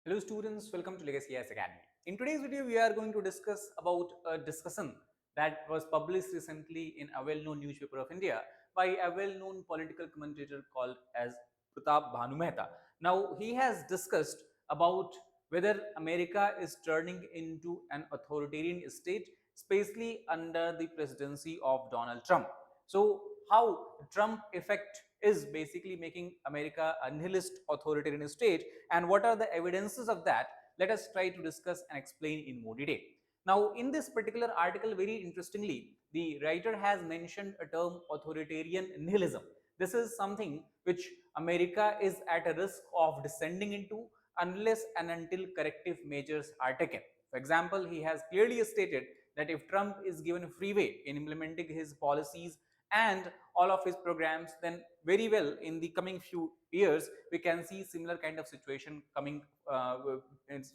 Hello students, welcome to Legacy IAS Academy. In today's video, we are going to discuss about a discussion that was published recently in a well-known newspaper of India by a well-known political commentator called as Pratap Bhanu Mehta. Now, he has discussed about whether America is turning into an authoritarian state, especially under the presidency of Donald Trump. So, how Trump effect is basically making America a nihilist authoritarian state, and what are the evidences of that? Let us try to discuss and explain in more detail. Now, in this particular article, very interestingly, the writer has mentioned a term authoritarian nihilism. This is something which America is at a risk of descending into unless and until corrective measures are taken. For example, he has clearly stated that if Trump is given freeway in implementing his policies and all of his programs, then very well in the coming few years we can see similar kind of situation coming,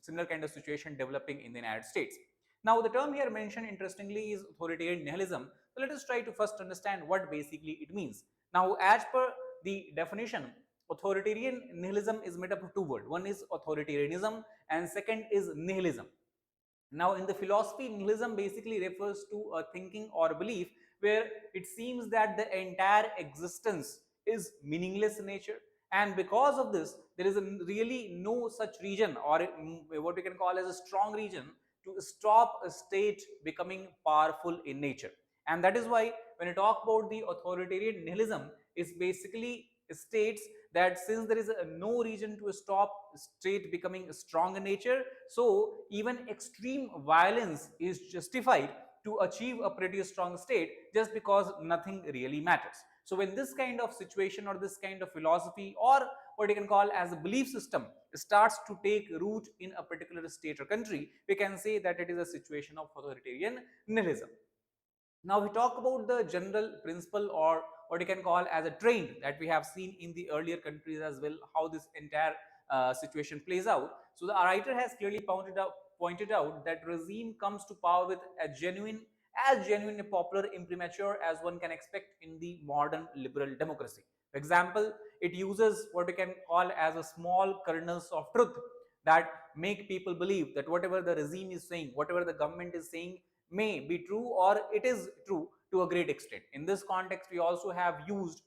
similar kind of situation developing in the United States. Now, the term here mentioned interestingly is authoritarian nihilism. So let us try to first understand what basically it means. Now, as per the definition, authoritarian nihilism is made up of two words. One is authoritarianism and second is nihilism. Now, in the philosophy, nihilism basically refers to a thinking or belief where it seems that the entire existence is meaningless in nature, and because of this, there is really no such region or what we can call as a strong region to stop a state becoming powerful in nature. And that is why when you talk about the authoritarian nihilism, it basically states that since there is no reason to stop state becoming strong in nature, so even extreme violence is justified to achieve a pretty strong state just because nothing really matters. So when this kind of situation or this kind of philosophy or what you can call as a belief system starts to take root in a particular state or country, we can say that it is a situation of authoritarian nihilism. Now we talk about the general principle or what you can call as a trend that we have seen in the earlier countries as well, how this entire situation plays out. So the writer has clearly pointed out that regime comes to power with a genuine and popular imprimatur as one can expect in the modern liberal democracy. For example, it uses what we can call as a small kernels of truth that make people believe that whatever the regime is saying, whatever the government is saying may be true or it is true to a great extent. In this context, we also have used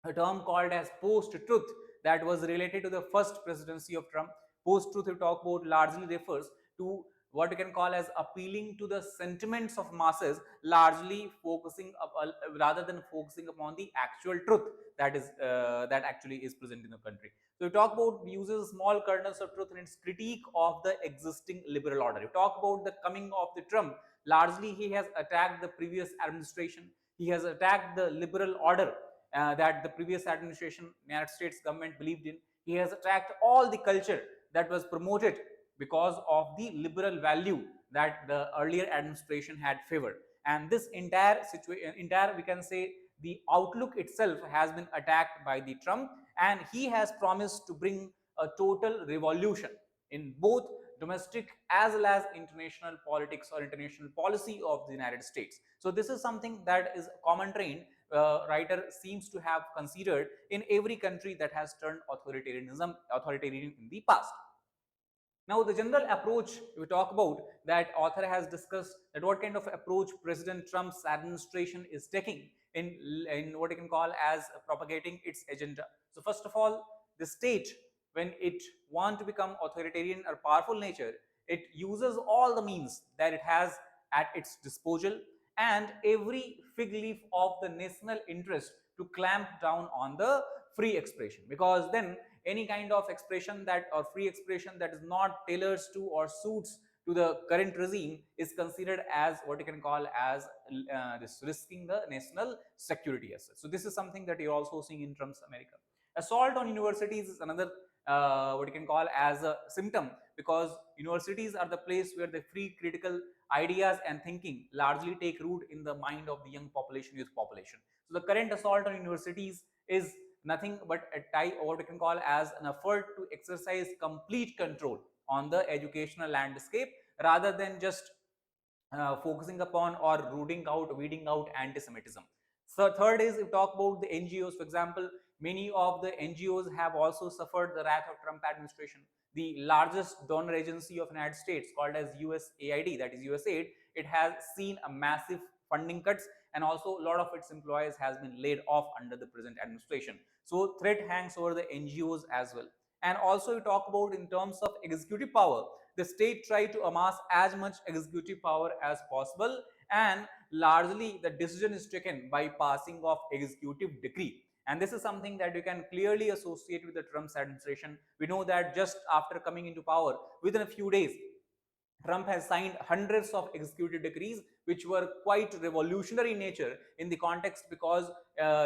a term called as post-truth that was related to the first presidency of Trump. Post-truth we talk about largely refers to what you can call as appealing to the sentiments of masses, largely focusing rather than focusing upon the actual truth that actually is present in the country. So we talk about uses small kernels of truth in its critique of the existing liberal order. We talk about the coming of the Trump. Largely, he has attacked the previous administration. He has attacked the liberal order that the previous administration, United States government believed in. He has attacked all the culture that was promoted because of the liberal value that the earlier administration had favored. And this entire situation, entire we can say the outlook itself has been attacked by the Trump, and he has promised to bring a total revolution in both domestic as well as international politics or international policy of the United States. So this is something that is a common trend writer seems to have considered in every country that has turned authoritarian in the past. Now, the general approach we talk about that author has discussed that what kind of approach President Trump's administration is taking in what you can call as propagating its agenda. So, first of all, the state, when it wants to become authoritarian or powerful nature, it uses all the means that it has at its disposal and every fig leaf of the national interest to clamp down on the free expression, because then any kind of expression that or free expression that is not tailored to or suits to the current regime is considered as what you can call as this risking the national security as such. So this is something that you're also seeing in Trump's America. Assault on universities is another what you can call as a symptom, because universities are the place where the free critical ideas and thinking largely take root in the mind of the young population, youth population. So the current assault on universities is nothing but a type or what we can call as an effort to exercise complete control on the educational landscape rather than just focusing upon or weeding out anti-Semitism. So third is we talk about the NGOs. For example, Many of the NGOs have also suffered the wrath of Trump administration. The largest donor agency of United States, called as USAID, that is USAID, it has seen a massive funding cuts, and also a lot of its employees has been laid off under the present administration. So threat hangs over the NGOs as well. And also we talk about in terms of executive power, the state tried to amass as much executive power as possible, and largely the decision is taken by passing of executive decree. And this is something that you can clearly associate with the Trump's administration. We know that just after coming into power, within a few days, Trump has signed hundreds of executive decrees which were quite revolutionary in nature in the context, because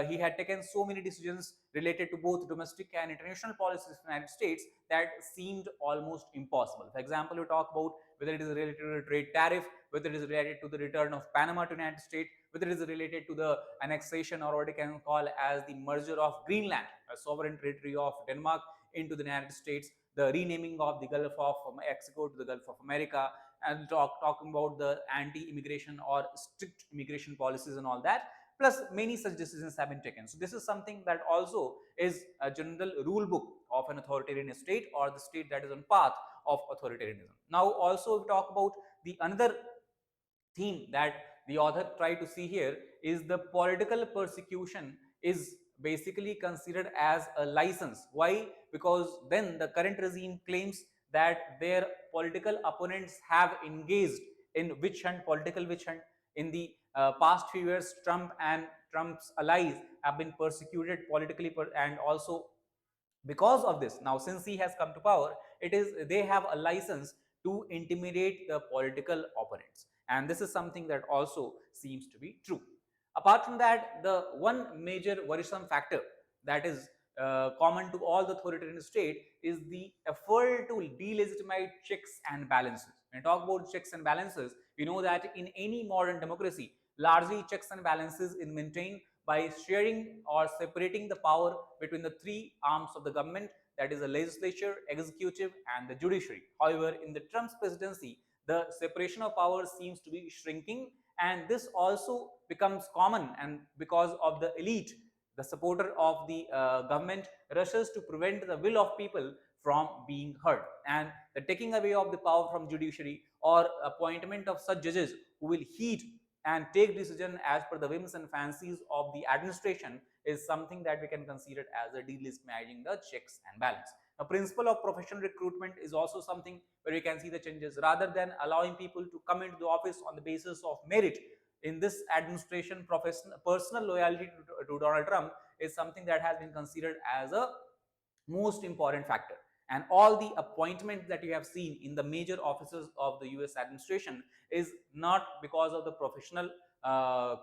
he had taken so many decisions related to both domestic and international policies in the United States that seemed almost impossible. For example, you talk about whether it is related to the trade tariff, whether it is related to the return of Panama to the United States, whether it is related to the annexation, or what you can call as the merger of Greenland, a sovereign territory of Denmark, into the United States, the renaming of the Gulf of Mexico to the Gulf of America, and talking about the anti-immigration or strict immigration policies and all that. Plus, many such decisions have been taken. So this is something that also is a general rule book of an authoritarian state, or the state that is on path of authoritarianism. Now, also we talk about the another theme that the author tried to see here is the political persecution is basically considered as a license. Why? Because then the current regime claims that their political opponents have engaged in witch hunt, political witch hunt. In the past few years, Trump and Trump's allies have been persecuted politically, and also because of this, now since he has come to power, it is they have a license to intimidate the political opponents, and this is something that also seems to be true. Apart from that, the one major worrisome factor that is common to all the authoritarian state is the effort to delegitimize checks and balances. When we talk about checks and balances, we know that in any modern democracy, largely checks and balances is maintained by sharing or separating the power between the three arms of the government, that is the legislature, executive, and the judiciary. However, in the Trump's presidency, the separation of power seems to be shrinking, and this also becomes common, and because of the elite, the supporter of the government rushes to prevent the will of people from being heard, and the taking away of the power from judiciary or appointment of such judges who will heed and take decision as per the whims and fancies of the administration is something that we can consider as a delegitimizing the checks and balance. The principle of professional recruitment is also something where we can see the changes. Rather than allowing people to come into the office on the basis of merit, in this administration, personal loyalty to Donald Trump is something that has been considered as a most important factor. And all the appointments that you have seen in the major offices of the US administration is not because of the professional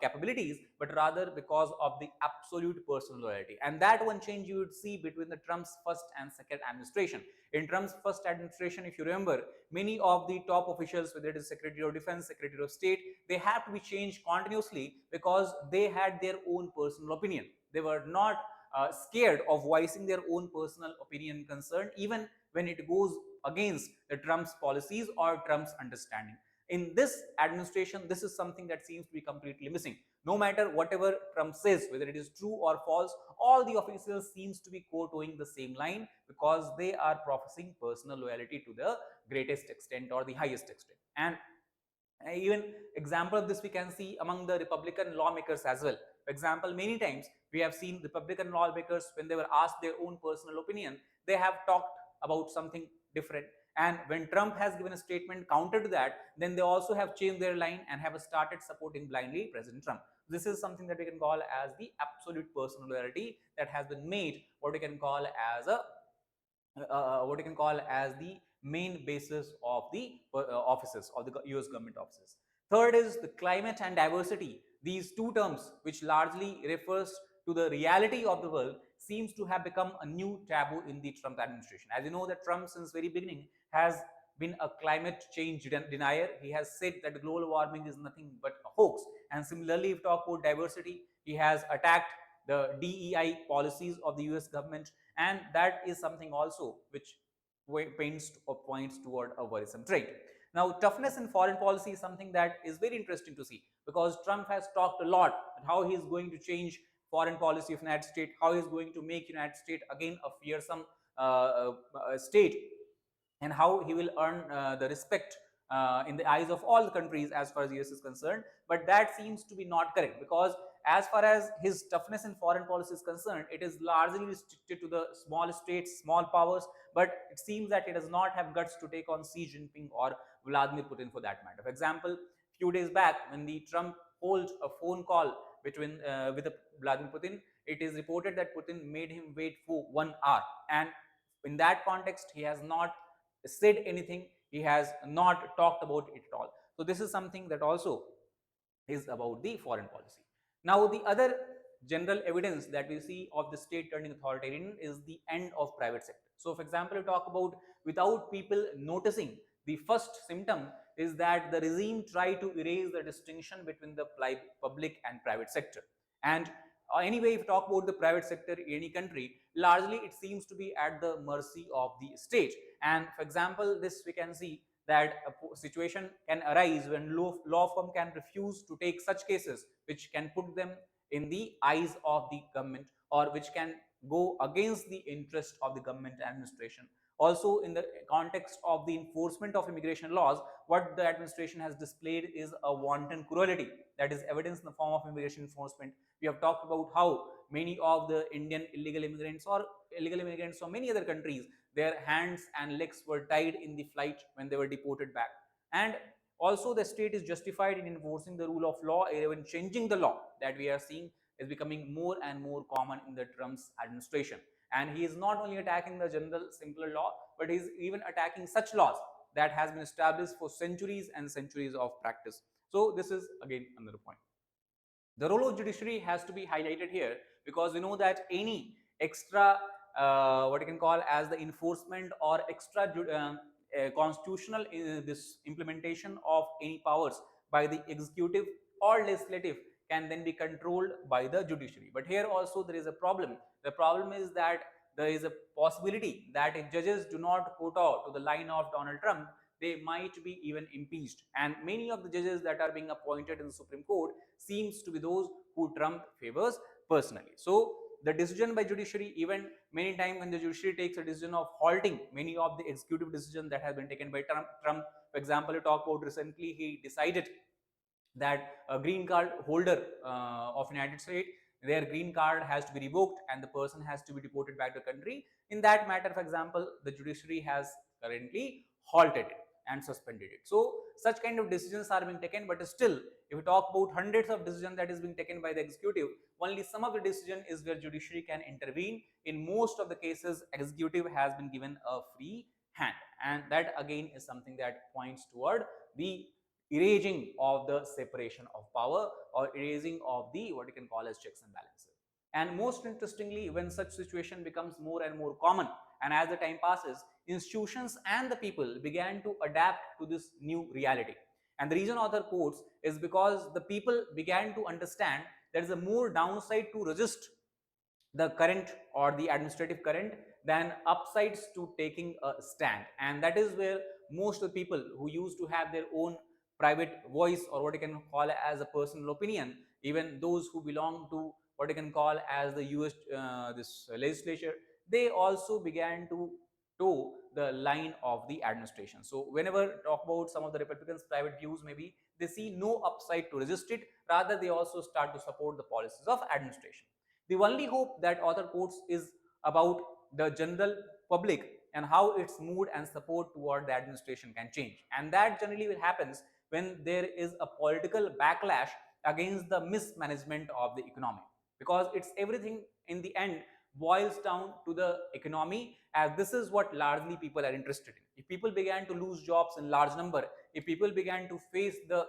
capabilities, but rather because of the absolute personal loyalty. And that one change you would see between the Trump's first and second administration. In Trump's first administration, if you remember, many of the top officials, whether it is Secretary of Defense, Secretary of State, they have to be changed continuously because they had their own personal opinion. They were not scared of voicing their own personal opinion concern, even when it goes against the Trump's policies or Trump's understanding. In this administration, this is something that seems to be completely missing. No matter whatever Trump says, whether it is true or false, all the officials seems to be quoting the same line because they are professing personal loyalty to the greatest extent or the highest extent. And even example of this we can see among the Republican lawmakers as well. For example, many times we have seen Republican lawmakers, when they were asked their own personal opinion, they have talked about something different. And when Trump has given a statement counter to that, then they also have changed their line and have started supporting blindly President Trump. This is something that we can call as the absolute personal loyalty that has been made what we can call as a what you can call as the main basis of the offices of the US government offices. Third is the climate and diversity. These two terms, which largely refers to the reality of the world, seems to have become a new taboo in the Trump administration. As you know, that Trump since very beginning has been a climate change denier. He has said that global warming is nothing but a hoax. And similarly, if we talk about diversity, he has attacked the DEI policies of the US government, and that is something also which paints or points toward a worrisome trait. Now, toughness in foreign policy is something that is very interesting to see, because Trump has talked a lot about how he is going to change foreign policy of United States, how he's going to make United States again a fearsome state, and how he will earn the respect in the eyes of all the countries as far as US is concerned. But that seems to be not correct, because as far as his toughness in foreign policy is concerned, it is largely restricted to the small states, small powers. But it seems that he does not have guts to take on Xi Jinping or Vladimir Putin for that matter. For example, few days back, when the Trump holds a phone call between with Vladimir Putin, it is reported that Putin made him wait for 1 hour, and in that context he has not said anything, he has not talked about it at all. So this is something that also is about the foreign policy. Now, the other general evidence that we see of the state turning authoritarian is the end of private sector. So, for example, we talk about without people noticing, the first symptom is that the regime tried to erase the distinction between the public and private sector. And anyway, if you talk about the private sector in any country, largely it seems to be at the mercy of the state. And for example, this we can see that a situation can arise when law firm can refuse to take such cases which can put them in the eyes of the government, or which can go against the interest of the government administration. Also, in the context of the enforcement of immigration laws, what the administration has displayed is a wanton cruelty that is evidence in the form of immigration enforcement. We have talked about how many of the Indian illegal immigrants or illegal immigrants from many other countries, their hands and legs were tied in the flight when they were deported back. And also, the state is justified in enforcing the rule of law, even changing the law that we are seeing is becoming more and more common in the Trump's administration. And he is not only attacking the general simpler law, but he is even attacking such laws that has been established for centuries and centuries of practice. So this is again another point. The role of judiciary has to be highlighted here, because we know that any extra what you can call as the enforcement or extra constitutional this implementation of any powers by the executive or legislative can then be controlled by the judiciary. But here also there is a problem. The problem is that there is a possibility that if judges do not kowtow to the line of Donald Trump, they might be even impeached. And many of the judges that are being appointed in the Supreme Court seems to be those who Trump favors personally. So the decision by judiciary, even many times when the judiciary takes a decision of halting many of the executive decisions that have been taken by Trump, for example, you talk about recently he decided that a green card holder of United States, their green card has to be revoked and the person has to be deported back to the country. In that matter, for example, the judiciary has currently halted it and suspended it. So such kind of decisions are being taken, but still, if we talk about hundreds of decisions that is being taken by the executive, only some of the decision is where judiciary can intervene. In most of the cases, executive has been given a free hand, and that again is something that points toward the erasing of the separation of power, or erasing of the what you can call as checks and balances. And most interestingly, when such situation becomes more and more common, and as the time passes, institutions and the people began to adapt to this new reality. And the reason author quotes is because the people began to understand there is a more downside to resist the current or the administrative current than upsides to taking a stand. And that is where most of the people who used to have their own private voice, or what you can call as a personal opinion, even those who belong to what you can call as the US this legislature, they also began to toe the line of the administration. So whenever talk about some of the Republicans private views, maybe they see no upside to resist it, rather they also start to support the policies of administration. The only hope that author quotes is about the general public and how its mood and support toward the administration can change. And that generally will happens when there is a political backlash against the mismanagement of the economy, because it's everything in the end boils down to the economy, as this is what largely people are interested in. If people began to lose jobs in large number, if people began to face the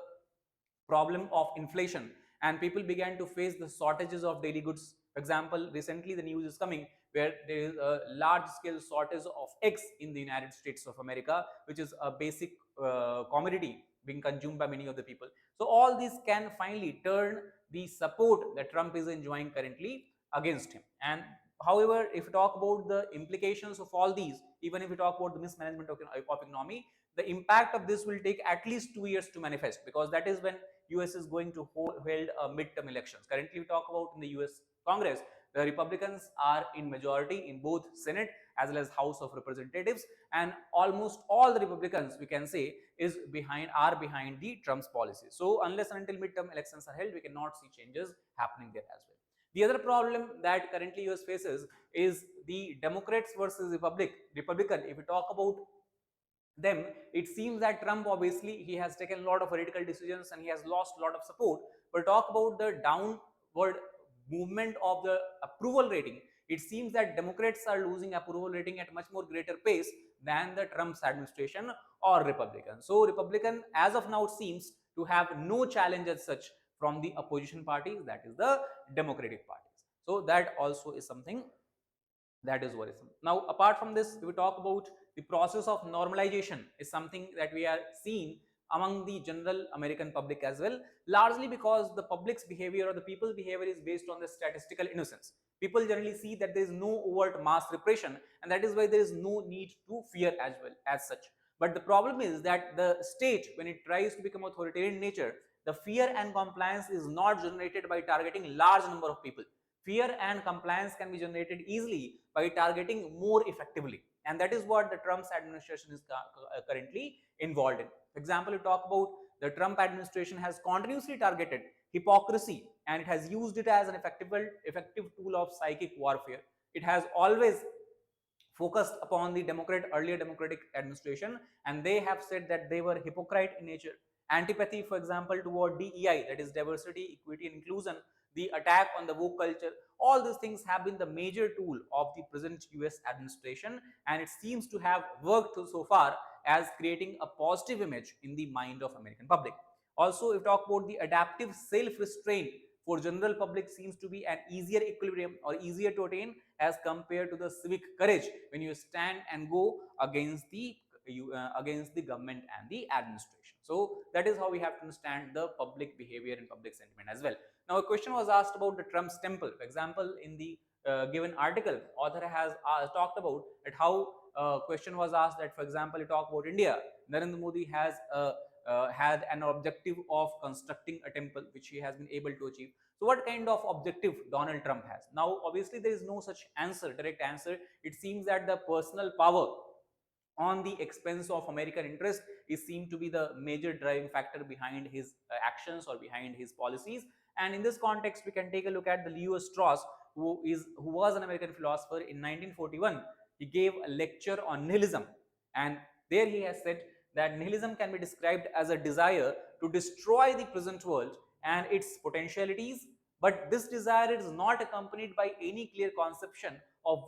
problem of inflation, and people began to face the shortages of daily goods. For example, recently the news is coming where there is a large scale shortage of eggs in the United States of America, which is a basic commodity being consumed by many of the people. So all this can finally turn the support that Trump is enjoying currently against him. And however, if you talk about the implications of all these, even if we talk about the mismanagement of economy, the impact of this will take at least 2 years to manifest, because that is when US is going to hold midterm elections. Currently, we talk about in the US Congress, the Republicans are in majority in both Senate as well as House of Representatives, and almost all the Republicans, we can say, are behind the Trump's policies. So unless and until midterm elections are held, we cannot see changes happening there as well. The other problem that currently US faces is the Democrats versus Republican. If we talk about them, it seems that Trump, obviously he has taken a lot of radical decisions and he has lost a lot of support. But talk about the downward movement of the approval rating, it seems that Democrats are losing approval rating at much more greater pace than the Trump's administration or Republican. So Republican as of now seems to have no challenge as such from the opposition parties, that is the Democratic parties. So that also is something that is worrisome. Now, apart from this, we talk about the process of normalization is something that we are seeing among the general American public as well, largely because the public's behavior or the people's behavior is based on the statistical innocence. People generally see that there is no overt mass repression, and that is why there is no need to fear as well as such. But the problem is that the state, when it tries to become authoritarian in nature, the fear and compliance is not generated by targeting large number of people. Fear and compliance can be generated easily by targeting more effectively, and that is what the Trump's administration is currently involved in. For example, you talk about the Trump administration has continuously targeted hypocrisy, and it has used it as an effective tool of psychic warfare. It has always focused upon the earlier Democratic administration, and they have said that they were hypocrite in nature. Antipathy, for example, toward DEI, that is diversity, equity, and inclusion, the attack on the woke culture, all these things have been the major tool of the present US administration, and it seems to have worked so far as creating a positive image in the mind of American public. Also, if we talk about the adaptive self-restraint for general public seems to be an easier equilibrium or easier to attain as compared to the civic courage when you stand and go against the government and the administration. So that is how we have to understand the public behavior and public sentiment as well. Now, a question was asked about the Trump's temple. For example, in the given article, author has talked about that how question was asked that, for example, you talk about India, Narendra Modi has had an objective of constructing a temple, which he has been able to achieve. So what kind of objective Donald Trump has? Now, obviously, there is no such direct answer. It seems that the personal power on the expense of American interest is seen to be the major driving factor behind his actions or behind his policies. And in this context, we can take a look at the Leo Strauss, who was an American philosopher in 1941. He gave a lecture on nihilism, and there he has said that nihilism can be described as a desire to destroy the present world and its potentialities, but this desire is not accompanied by any clear conception of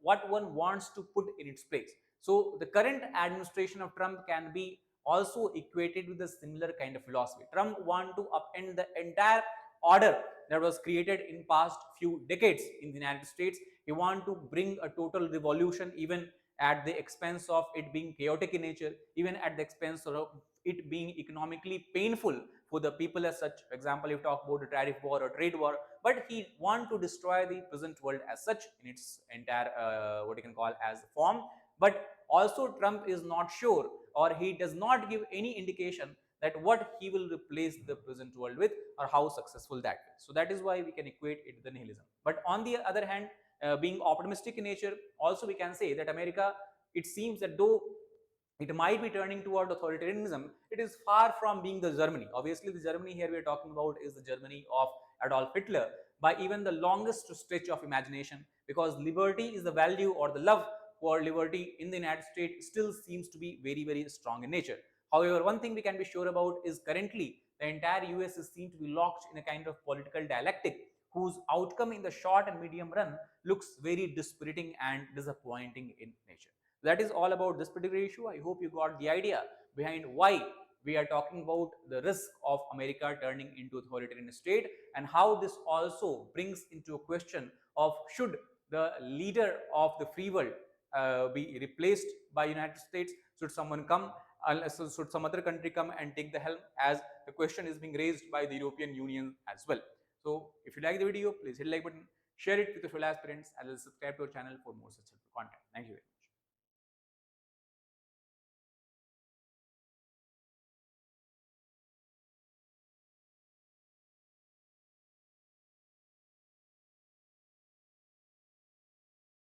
what one wants to put in its place. So the current administration of Trump can be also equated with a similar kind of philosophy. Trump wants to upend the entire order that was created in past few decades in the United States. He wants to bring a total revolution, even at the expense of it being chaotic in nature, even at the expense of it being economically painful for the people as such. For example, you talk about a tariff war or trade war, but he wants to destroy the present world as such in its entire what you can call as form. But also Trump is not sure, or he does not give any indication that what he will replace the present world with or how successful that is. So that is why we can equate it with the nihilism. But on the other hand, being optimistic in nature, also we can say that America, it seems that though it might be turning toward authoritarianism, it is far from being the Germany. Obviously, the Germany here we are talking about is the Germany of Adolf Hitler by even the longest stretch of imagination, because liberty is the value, or the love for liberty in the United States still seems to be very, very strong in nature. However, one thing we can be sure about is currently the entire US is seen to be locked in a kind of political dialectic whose outcome in the short and medium run looks very dispiriting and disappointing in nature. That is all about this particular issue. I hope you got the idea behind why we are talking about the risk of America turning into authoritarian state, and how this also brings into a question of should the leader of the free world be replaced by United States? Should someone come? Should some other country come and take the helm? As the question is being raised by the European Union as well. So if you like the video, please hit the like button, share it with your fellow aspirants, and subscribe to our channel for more such helpful content. Thank you very much.